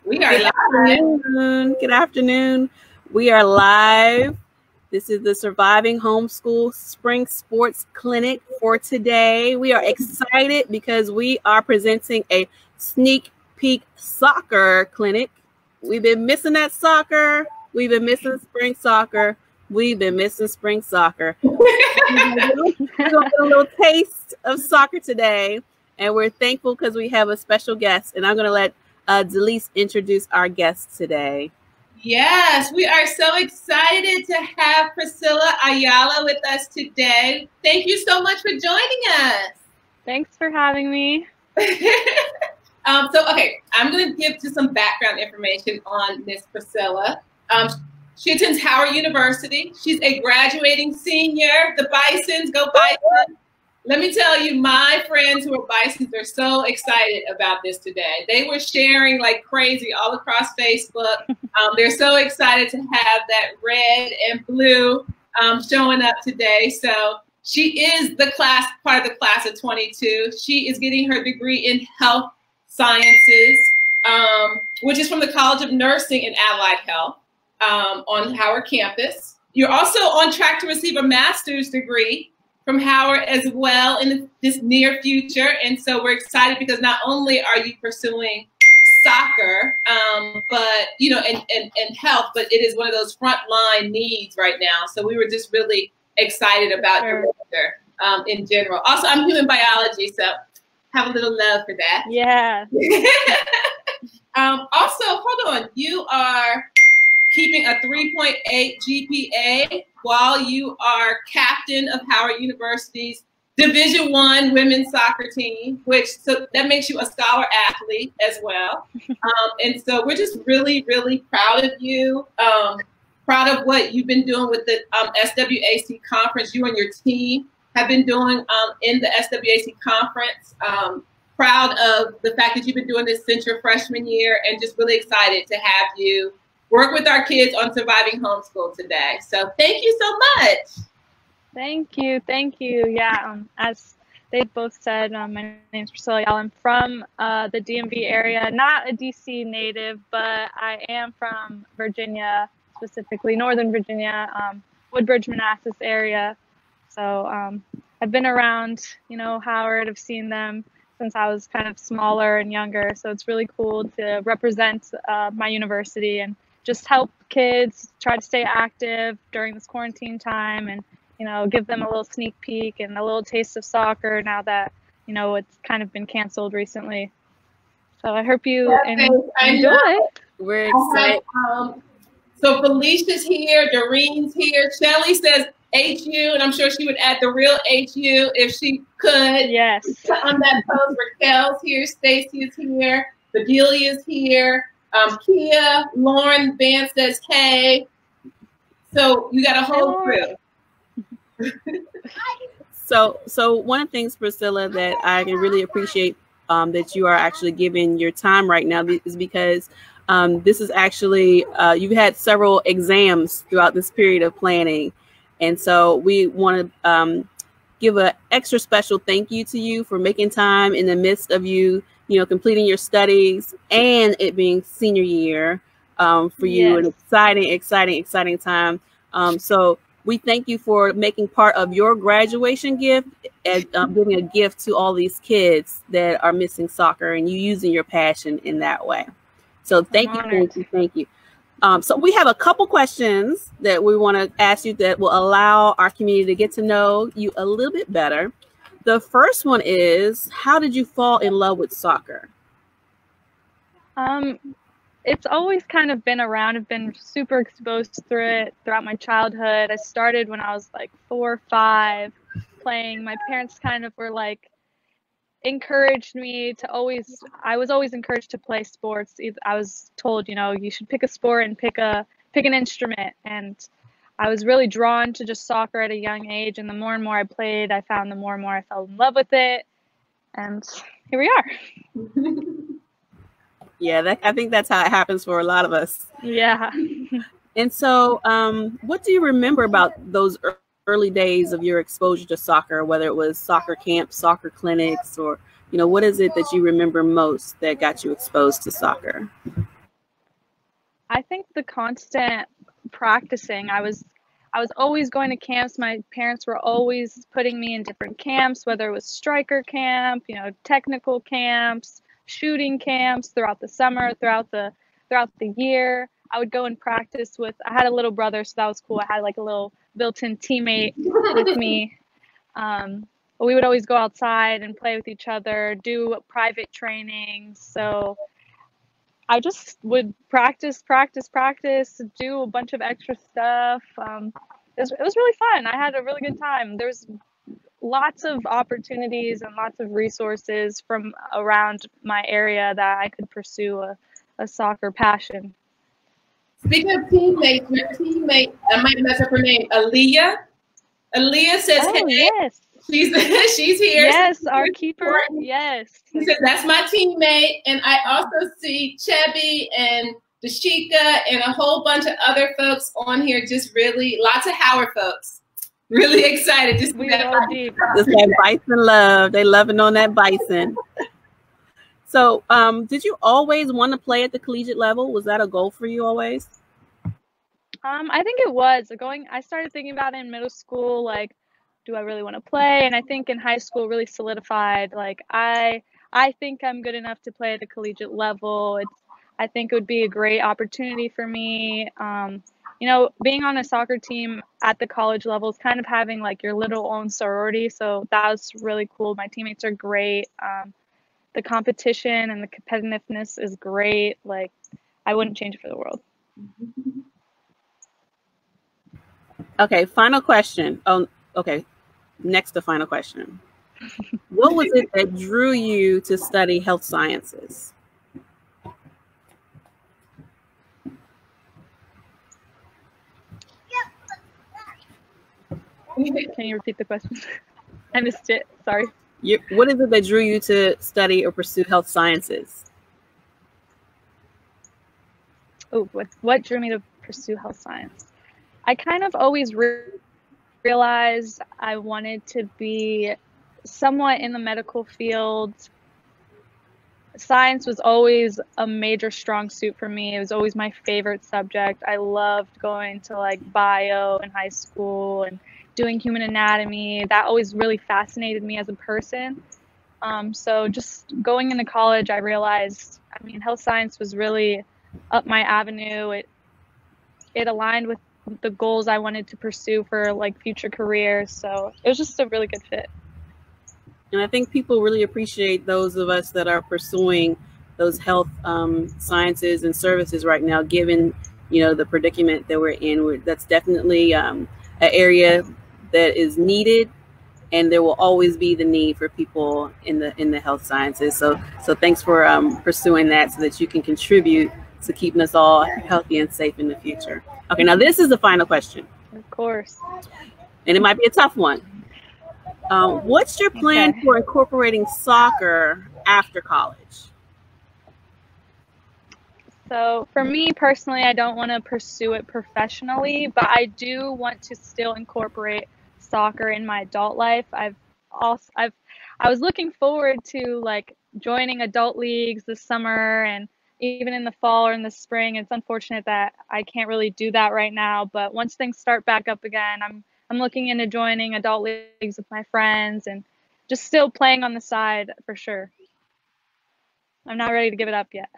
We are Good live. afternoon. Good afternoon. We are live. This is the Surviving Homeschool Spring Sports Clinic for today. We are excited because we are presenting a sneak peek soccer clinic. We've been missing that soccer. We've been missing spring soccer. We've been missing spring soccer. We're going to get a little taste of soccer today, and we're thankful because we have a special guest, and I'm going to let Delise introduce our guest today. Yes, we are so excited to have Priscilla Ayala with us today. Thank you so much for joining us. Thanks for having me. Okay, I'm going to give just some background information on Miss Priscilla. She attends Howard University. She's a graduating senior. The Bisons, go Bison. Let me tell you, my friends who are Bisons are so excited about this today. They were sharing like crazy all across Facebook. They're so excited to have that red and blue showing up today. So she is part of the class of 22. She is getting her degree in health sciences, which is from the College of Nursing and Allied Health on Howard campus. You're also on track to receive a master's degree from Howard as well in this near future. And so we're excited because not only are you pursuing soccer, but, you know, and health, but it is one of those frontline needs right now. So we were just really excited about your major in general. Also, I'm human biology, so have a little love for that. Yeah. Also, hold on, you are keeping a 3.8 GPA while you are captain of Howard University's Division I women's soccer team, so that makes you a scholar athlete as well. And so we're just really, really proud of you, proud of what you've been doing with the SWAC conference. You and your team have been doing in the SWAC conference. Proud of the fact that you've been doing this since your freshman year, and just really excited to have you work with our kids on Surviving Homeschool today. So thank you so much. Thank you. Thank you. Yeah, as they both said, my name is Priscilla Ayala. I'm from the DMV area, not a DC native, but I am from Virginia, specifically Northern Virginia, Woodbridge, Manassas area. So I've been around, you know, Howard. I've seen them since I was kind of smaller and younger. So it's really cool to represent my university and just help kids try to stay active during this quarantine time, and, you know, give them a little sneak peek and a little taste of soccer now that, you know, it's kind of been canceled recently. So I hope you enjoy it. We're excited. So Felicia's here, Doreen's here. Shelly says HU, and I'm sure she would add the real HU if she could. Yes. On that post, Raquel's here, Stacy is here, Bedelia's here. Kia, Lauren Vance says, hey. So you got a whole crew. So one of the things, Priscilla, that I can really appreciate that you are actually giving your time right now is because this is actually, you've had several exams throughout this period of planning. And so we want to give an extra special thank you to you for making time in the midst of you know, completing your studies and it being senior year for you. Yes. An exciting time. So we thank you for making part of your graduation gift and giving a gift to all these kids that are missing soccer, and you using your passion in that way. So thank you. So we have a couple questions that we want to ask you that will allow our community to get to know you a little bit better. The first one is, how did you fall in love with soccer? It's always kind of been around. I've been super exposed through it throughout my childhood. I started when I was like 4 or 5 playing. My parents kind of were like, encouraged me to I was always encouraged to play sports. I was told, you know, you should pick a sport and pick an instrument. And I was really drawn to just soccer at a young age. And the more and more I played, I found the more and more I fell in love with it. And here we are. Yeah, I think that's how it happens for a lot of us. Yeah. And so what do you remember about those early days of your exposure to soccer, whether it was soccer camps, soccer clinics, or, you know, what is it that you remember most that got you exposed to soccer? I think the constant practicing. I was always going to camps. My parents were always putting me in different camps, whether it was striker camp, technical camps, shooting camps throughout the summer, throughout the year. I would go and practice with. I had a little brother, so that was cool. I had like a little built-in teammate with me. We would always go outside and play with each other, do private trainings. So I just would practice, do a bunch of extra stuff. It was really fun. I had a really good time. There's lots of opportunities and lots of resources from around my area that I could pursue a soccer passion. Speaking of teammates, your teammate, I might mess up her name, Aaliyah. Aaliyah says, Oh, hey, yes. she's here. Yes, our keeper. Yes. She said, that's my teammate. And I also see Chebby and Dashika and a whole bunch of other folks on here, just really, lots of Howard folks. Really excited to see that. Just that bison love. They loving on that bison. So did you always want to play at the collegiate level? Was that a goal for you always? I think it was. I started thinking about it in middle school, like, do I really want to play? And I think in high school really solidified, like, I think I'm good enough to play at the collegiate level. I think it would be a great opportunity for me. Being on a soccer team at the college level is kind of having like your little own sorority. So that was really cool. My teammates are great. The competition and the competitiveness is great. Like, I wouldn't change it for the world. Okay, final question. Oh, okay. Next to final question. What was it that drew you to study health sciences? Can you repeat the question? I missed it. Sorry. What is it that drew you to study or pursue health sciences? Oh, what drew me to pursue health science? I kind of always realized I wanted to be somewhat in the medical field. Science was always a major strong suit for me. It was always my favorite subject. I loved going to like bio in high school and doing human anatomy. That always really fascinated me as a person. So just going into college, I realized, health science was really up my avenue. It aligned with the goals I wanted to pursue for like future careers. So it was just a really good fit. And I think people really appreciate those of us that are pursuing those health sciences and services right now, given, the predicament that we're in. That's definitely an area that is needed, and there will always be the need for people in the health sciences. So thanks for pursuing that so that you can contribute to keeping us all healthy and safe in the future. Okay, now this is the final question. Of course. And it might be a tough one. What's your plan for incorporating soccer after college? So for me personally, I don't want to pursue it professionally, but I do want to still incorporate soccer in my adult life. I was looking forward to like joining adult leagues this summer and even in the fall or in the spring. It's unfortunate that I can't really do that right now, but once things start back up again, I'm looking into joining adult leagues with my friends and just still playing on the side for sure. I'm not ready to give it up yet.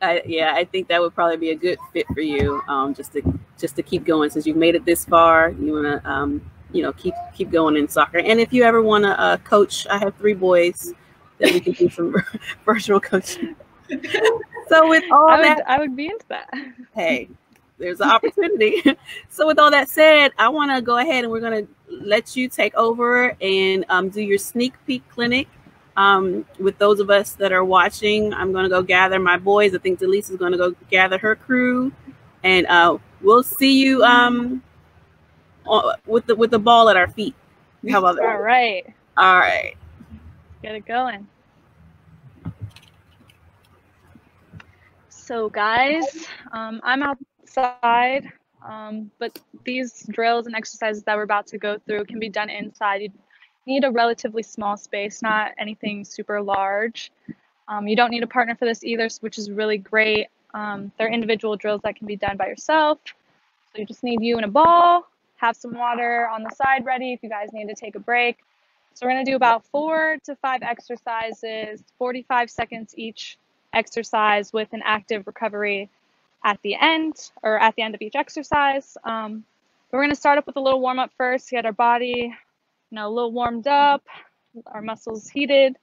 I think that would probably be a good fit for you, just to keep going since you've made it this far. You want to, keep going in soccer. And if you ever want to coach, I have 3 boys that we can do some virtual coaching. So with all I would be into that. Hey, there's an opportunity. So with all that said, I want to go ahead and we're going to let you take over and do your sneak peek clinic. With those of us that are watching, I'm going to go gather my boys. I think Delise is going to go gather her crew, and we'll see you with the ball at our feet. How about that? All right. All right. Get it going. So guys, I'm outside, but these drills and exercises that we're about to go through can be done inside. You need a relatively small space, not anything super large. You don't need a partner for this either, which is really great. They're individual drills that can be done by yourself. So you just need you and a ball, have some water on the side ready if you guys need to take a break. So we're gonna do about 4 to 5 exercises, 45 seconds each exercise with an active recovery at the end, or at the end of each exercise. We're gonna start up with a little warm up first, get our body, a little warmed up, our muscles heated.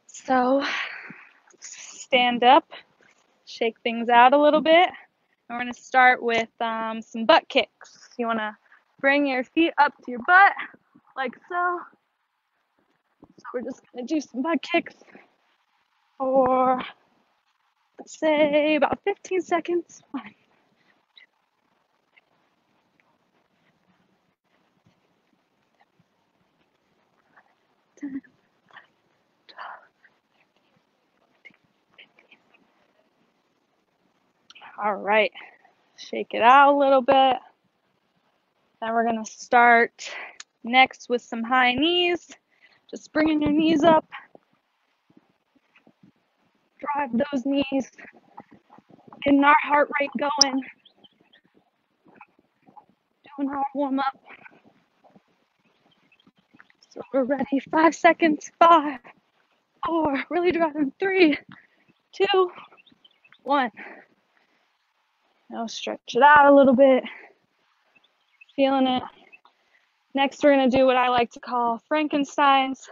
So stand up, shake things out a little bit. And we're gonna start with some butt kicks. You wanna bring your feet up to your butt, like so. So we're just gonna do some butt kicks for, let's say, about 15 seconds. 1, 2, 10, 11, 12, 13, 14, 15. All right, shake it out a little bit. Then we're gonna start next with some high knees. Just bringing your knees up. Drive those knees. Getting our heart rate going. Doing our warm up. So we're ready. 5 seconds. 5, 4. Really driving. 3, 2, 1. Now stretch it out a little bit. Feeling it. Next, we're going to do what I like to call Frankensteins.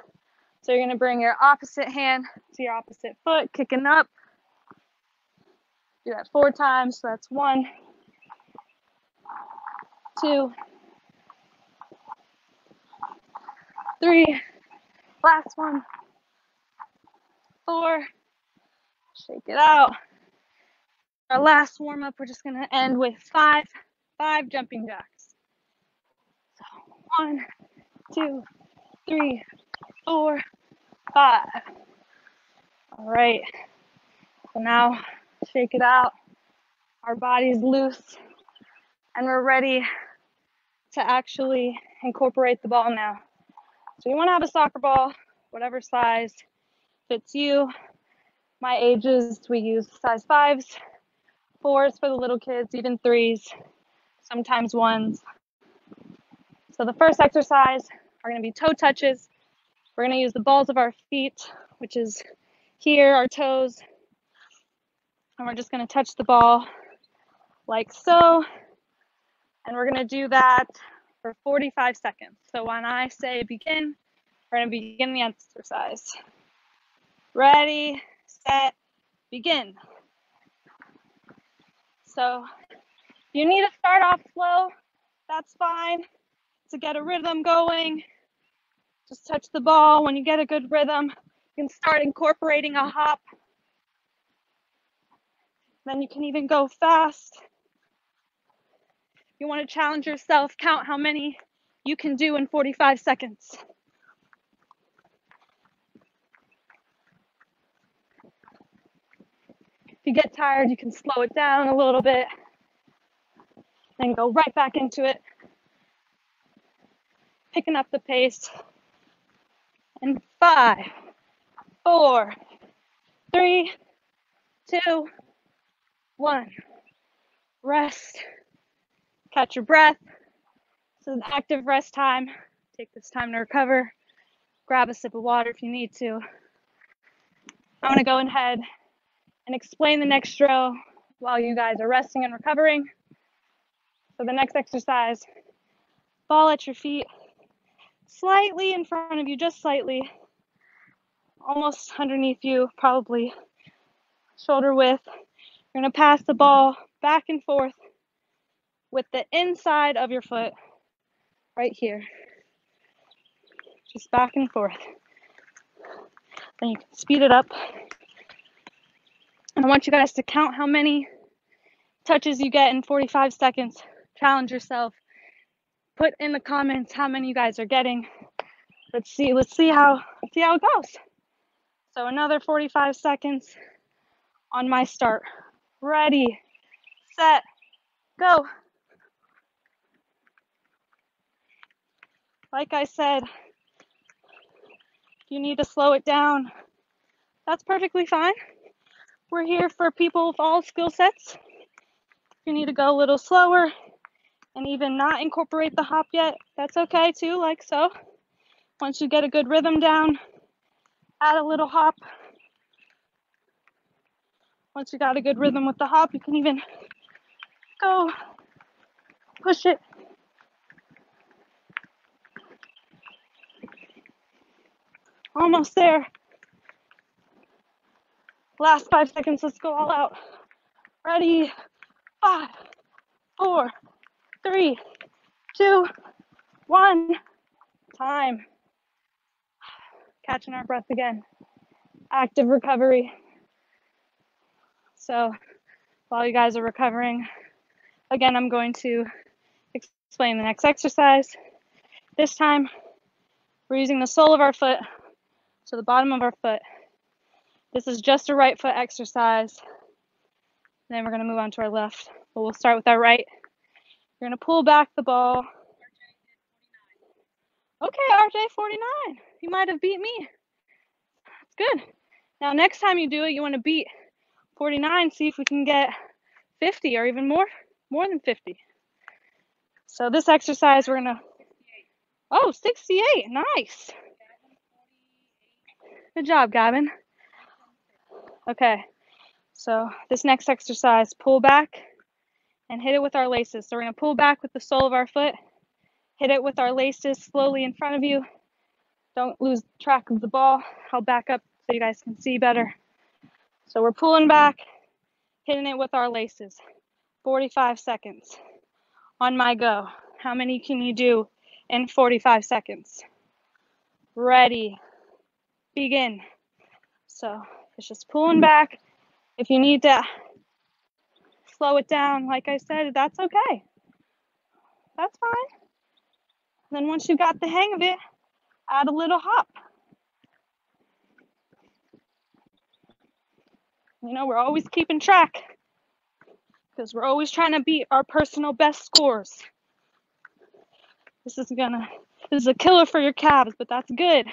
So you're going to bring your opposite hand to your opposite foot, kicking up. Do that 4 times. So that's 1, 2, 3. Last one. 4. Shake it out. Our last warm up, we're just going to end with 5 jumping jacks. So 1, 2, 3, 4, 5. All right. So now shake it out. Our body's loose and we're ready to actually incorporate the ball now. So you want to have a soccer ball, whatever size fits you. My ages, we use size 5s, 4s for the little kids, even 3s, sometimes 1s. So the first exercise are going to be toe touches. We're going to use the balls of our feet, which is here, our toes. And we're just going to touch the ball like so. And we're going to do that for 45 seconds. So when I say begin, we're going to begin the exercise. Ready, set, begin. So you need to start off slow. That's fine. To get a rhythm going, just touch the ball. When you get a good rhythm, you can start incorporating a hop. Then you can even go fast. You want to challenge yourself, count how many you can do in 45 seconds. If you get tired, you can slow it down a little bit, then go right back into it. Picking up the pace. And 5, 4, 3, 2, 1. Rest. Catch your breath. This is an active rest time. Take this time to recover. Grab a sip of water if you need to. I'm going to go ahead and explain the next drill while you guys are resting and recovering. So the next exercise, ball at your feet, slightly in front of you, just slightly, almost underneath you, probably shoulder width. You're going to pass the ball back and forth with the inside of your foot right here. Just back and forth. Then you can speed it up. And I want you guys to count how many touches you get in 45 seconds. Challenge yourself. Put in the comments how many you guys are getting. Let's see how it goes. So another 45 seconds on my start. Ready, set, go. Like I said, you need to slow it down. that's perfectly fine. We're here for people with all skill sets. If you need to go a little slower and even not incorporate the hop yet, that's okay too, like so. Once you get a good rhythm down, add a little hop. Once you got a good rhythm with the hop, you can even go push it. Almost there. Last 5 seconds, let's go all out. Ready? 5, 4, 3, 2, 1. Time. Catching our breath again. Active recovery. So while you guys are recovering, again, I'm going to explain the next exercise. This time, we're using the sole of our foot to the bottom of our foot. This is just a right foot exercise. Then we're going to move on to our left. But we'll start with our right. You're going to pull back the ball. Okay, RJ, 49. You might have beat me. That's good. Now, next time you do it, you want to beat 49. See if we can get 50 or even more than 50. So this exercise, we're going to, 68. Nice. Good job, Gavin. Okay. So this next exercise, pull back and hit it with our laces. So we're going to pull back with the sole of our foot, hit it with our laces slowly in front of you. Don't lose track of the ball. I'll back up so you guys can see better. So we're pulling back, hitting it with our laces. 45 seconds. On my go. How many can you do in 45 seconds? Ready. Begin. So it's just pulling back. If you need to slow it down, like I said, that's okay. That's fine. Then once you got the hang of it, add a little hop. You know, we're always keeping track because we're always trying to beat our personal best scores. This is a killer for your calves, but that's good.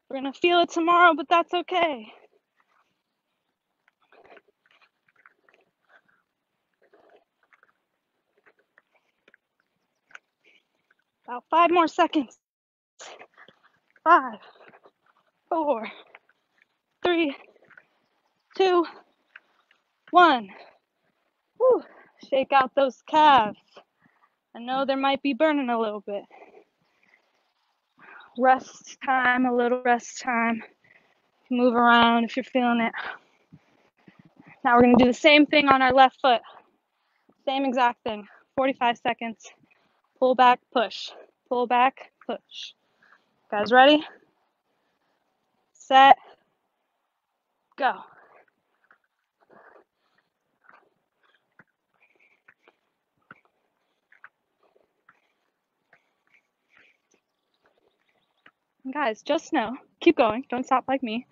We're gonna feel it tomorrow, but that's okay. About 5 more seconds. 5, 4, 3, 2, 1. Whew. Shake out those calves. I know they might be burning a little bit. Rest time, a little rest time. Move around if you're feeling it. Now we're going to do the same thing on our left foot. Same exact thing. 45 seconds. Pull back, push. Pull back, push. Guys ready? Set. Go. Guys, just know, keep going, don't stop like me.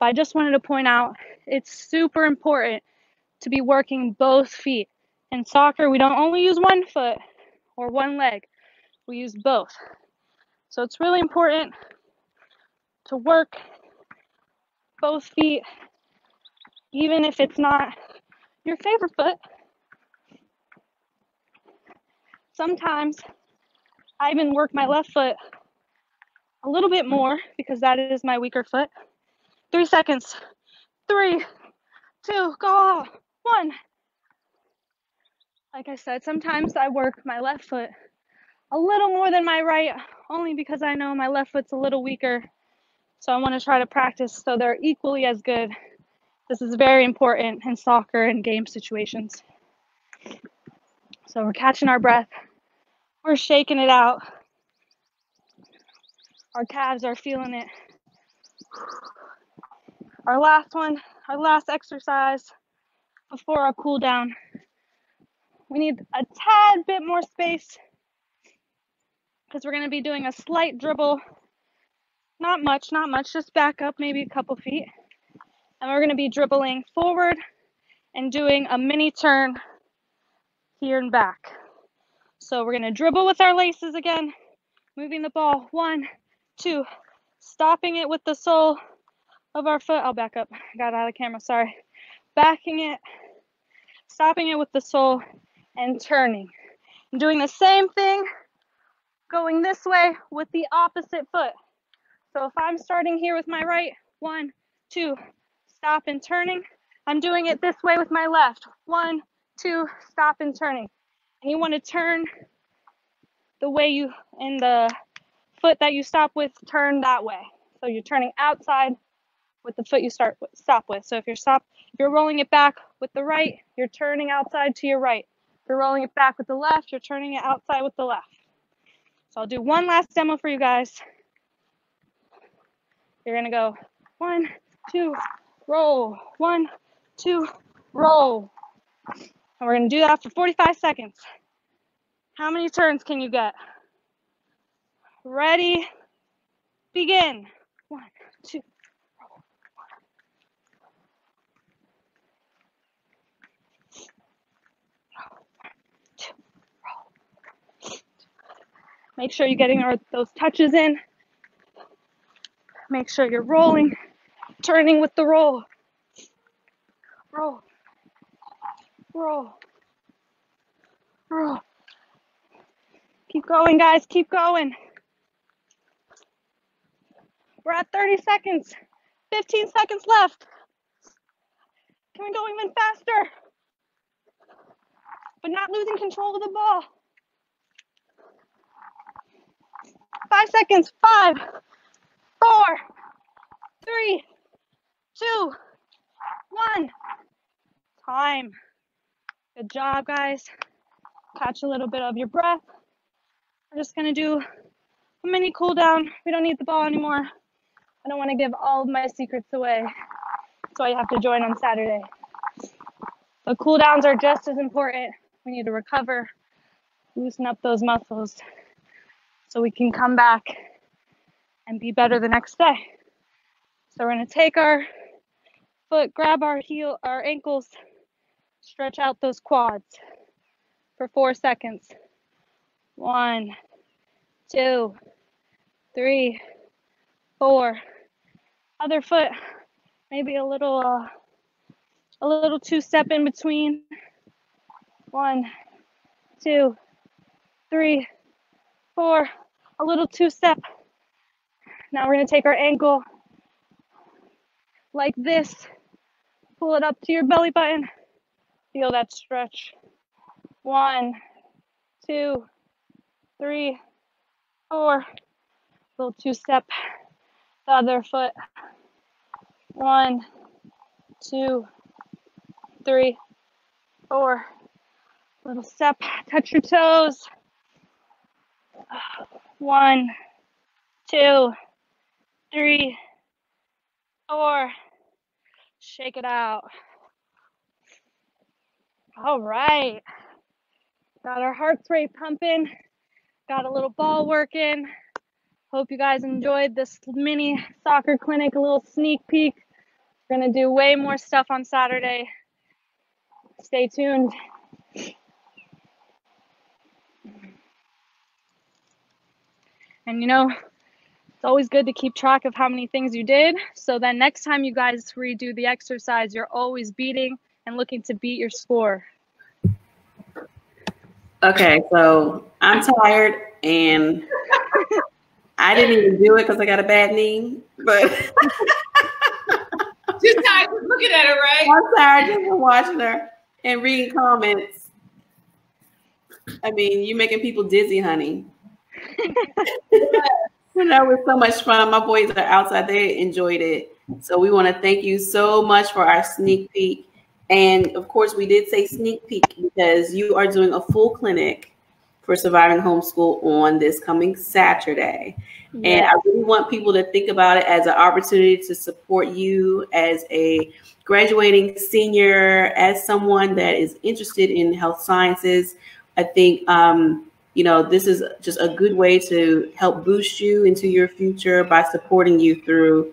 But I just wanted to point out, it's super important to be working both feet. In soccer, we don't only use one foot or one leg, we use both. So it's really important to work both feet, even if it's not your favorite foot. Sometimes I even work my left foot a little bit more because that is my weaker foot. 3 seconds. 3, 2, go. 1. Like I said, sometimes I work my left foot a little more than my right, only because I know my left foot's a little weaker. So I want to try to practice so they're equally as good. This is very important in soccer and game situations. So we're catching our breath. We're shaking it out. Our calves are feeling it. Our last one, our last exercise before our cool down. We need a tad bit more space because we're going to be doing a slight dribble. Not much, just back up maybe a couple feet. And we're going to be dribbling forward and doing a mini turn here and back. So we're going to dribble with our laces again, moving the ball 1, 2, stopping it with the sole, of our foot. I'll back up. I got out of the camera, sorry. Backing it, stopping it with the sole, and turning. I'm doing the same thing, going this way with the opposite foot. So if I'm starting here with my right, 1, 2, stop and turning, I'm doing it this way with my left. 1, 2, stop and turning. And you want to turn the way you, in the foot that you stop with, turn that way. So you're turning outside with the foot you stop with. So if you're rolling it back with the right, you're turning outside to your right. If you're rolling it back with the left, you're turning it outside with the left. So I'll do one last demo for you guys. You're gonna go 1, 2, roll, 1, 2, roll. And we're gonna do that for 45 seconds. How many turns can you get? Ready, begin. 1, 2, roll. 1, 2, roll. Make sure you're getting those touches in. Make sure you're rolling, turning with the roll. Roll, roll, roll. Keep going, guys, keep going. We're at 30 seconds, 15 seconds left. Can we go even faster? But not losing control of the ball. 5 seconds, 5, 4, 3, 2, 1. Time. Good job, guys. Catch a little bit of your breath. We're just gonna do a mini cool down. We don't need the ball anymore. I don't want to give all of my secrets away. That's why you have to join on Saturday. The cool downs are just as important. We need to recover, loosen up those muscles so we can come back and be better the next day. So we're gonna take our foot, grab our ankles, stretch out those quads for 4 seconds. 1, 2, 3, 4. Other foot, maybe a little two-step in between. 1, 2, 3, 4. A little two-step. Now we're gonna take our ankle like this. Pull it up to your belly button. Feel that stretch. 1, 2, 3, 4. Little two-step. The other foot. 1, 2, 3, 4. Little step. Touch your toes. 1, 2, 3, 4. Shake it out. All right. Got our heart rate pumping. Got a little ball working. Hope you guys enjoyed this mini soccer clinic, a little sneak peek. We're gonna do way more stuff on Saturday. Stay tuned. And you know, it's always good to keep track of how many things you did. So then next time you guys redo the exercise, you're always beating and looking to beat your score. Okay, so I'm tired and I didn't even do it because I got a bad knee, but She's tired of looking at her, right? I'm tired just from watching her and reading comments. I mean, you're making people dizzy, honey. You know, it was so much fun. My boys are outside. They enjoyed it. So we want to thank you so much for our sneak peek. And of course, we did say sneak peek because you are doing a full clinic for surviving homeschool on this coming Saturday. Yes. And I really want people to think about it as an opportunity to support you as a graduating senior, as someone that is interested in health sciences. I think, you know, this is just a good way to help boost you into your future by supporting you through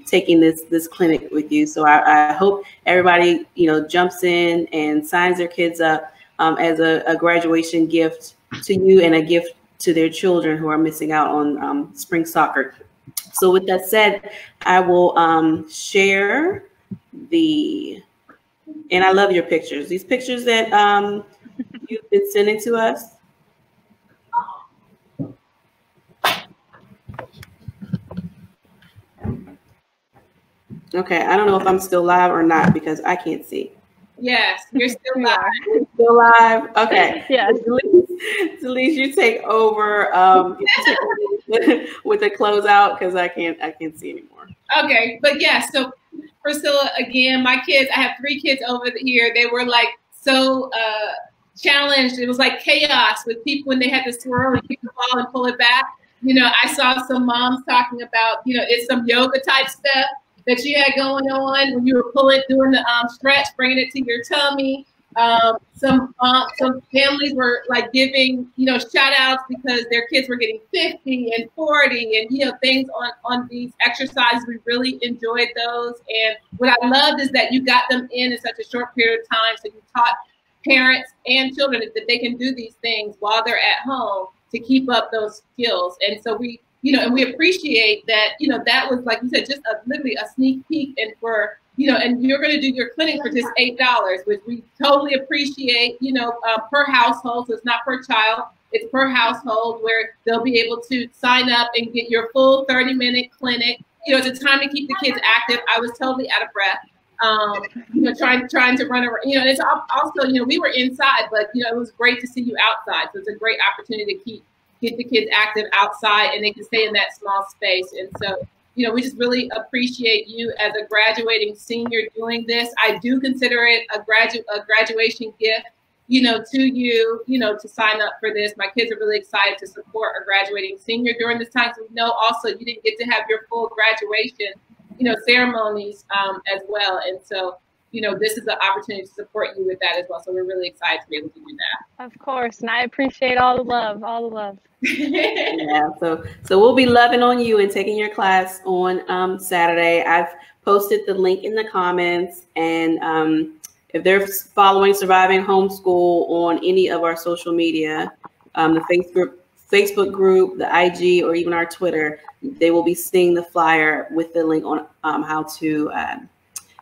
taking this clinic with you. So I hope everybody, you know, jumps in and signs their kids up as a graduation gift to you and a gift to their children who are missing out on spring soccer. So with that said, I will share and I love your pictures. These pictures that you've been sending to us. Okay, I don't know if I'm still live or not because I can't see. Yes, you're still live. Still live? Okay. Yes. Delise, you take over with the closeout because I can't see anymore. Okay, but yeah, so Priscilla, again, my kids, I have 3 kids over here. They were like so challenged. It was like chaos with people when they had to swirl and kick the ball and pull it back. You know, I saw some moms talking about, you know, it's some yoga type stuff that you had going on when you were doing the stretch, bringing it to your tummy. Some families were like giving, you know, shout outs because their kids were getting 50 and 40 and, you know, things on these exercises. We really enjoyed those. And what I loved is that you got them in such a short period of time. So you taught parents and children that they can do these things while they're at home to keep up those skills. And so we, you know, and we appreciate that, you know, that was, like you said, just literally a sneak peek. And for, you know, and you're going to do your clinic for just $8, which we totally appreciate, you know, per household. So it's not per child, it's per household, where they'll be able to sign up and get your full 30-minute clinic. You know, it's a time to keep the kids active. I was totally out of breath, you know, trying to run around, you know, it's also, you know, we were inside, but, you know, it was great to see you outside. So it's a great opportunity to get the kids active outside and they can stay in that small space. And so, you know, we just really appreciate you as a graduating senior doing this. I do consider it a graduation gift, you know, to you, you know, to sign up for this. My kids are really excited to support a graduating senior during this time. So we know also you didn't get to have your full graduation, you know, ceremonies as well. And so, you know, this is an opportunity to support you with that as well. So we're really excited to be able to do that. Of course. And I appreciate all the love, all the love. Yeah, so we'll be loving on you and taking your class on Saturday. I've posted the link in the comments, and if they're following Surviving Homeschool on any of our social media, the Facebook group, the IG, or even our Twitter, they will be seeing the flyer with the link on how to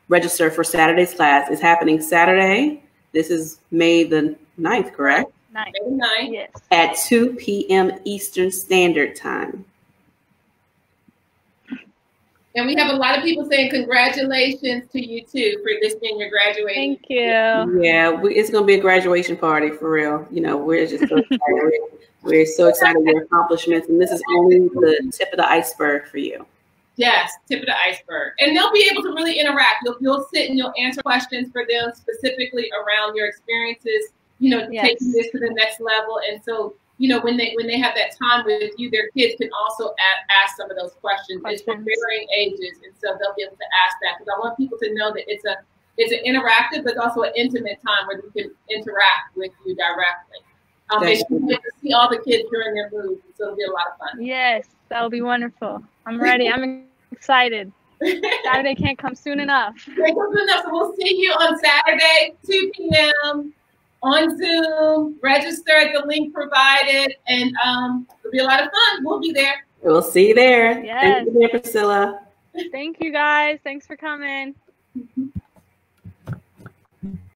register for Saturday's class. It's happening Saturday. This is May the 9th, correct? 9th. Yes. At 2 p.m. Eastern Standard Time. And we have a lot of people saying congratulations to you too for this being your graduating. Thank you. Yeah, it's going to be a graduation party for real. You know, we're just so excited. We're so excited with your accomplishments, and this is only the tip of the iceberg for you. Yes, tip of the iceberg. And they'll be able to really interact. You'll sit and you'll answer questions for them specifically around your experiences, you know, yes. taking this to the next level. And so, you know, when they have that time with you, their kids can also ask some of those questions. It's for varying ages, and so they'll be able to ask that, because I want people to know that it's an interactive, but also an intimate time where we can interact with you directly. And you get to see all the kids during their moves, so it'll be a lot of fun. Yes, that'll be wonderful. I'm ready. I'm excited. Saturday can't come soon enough. Can't come soon enough. So we'll see you on Saturday, 2 p.m. on Zoom. Register at the link provided, and it'll be a lot of fun. We'll be there. We'll see you there. Yes. Thank you, Priscilla. Thank you, guys. Thanks for coming.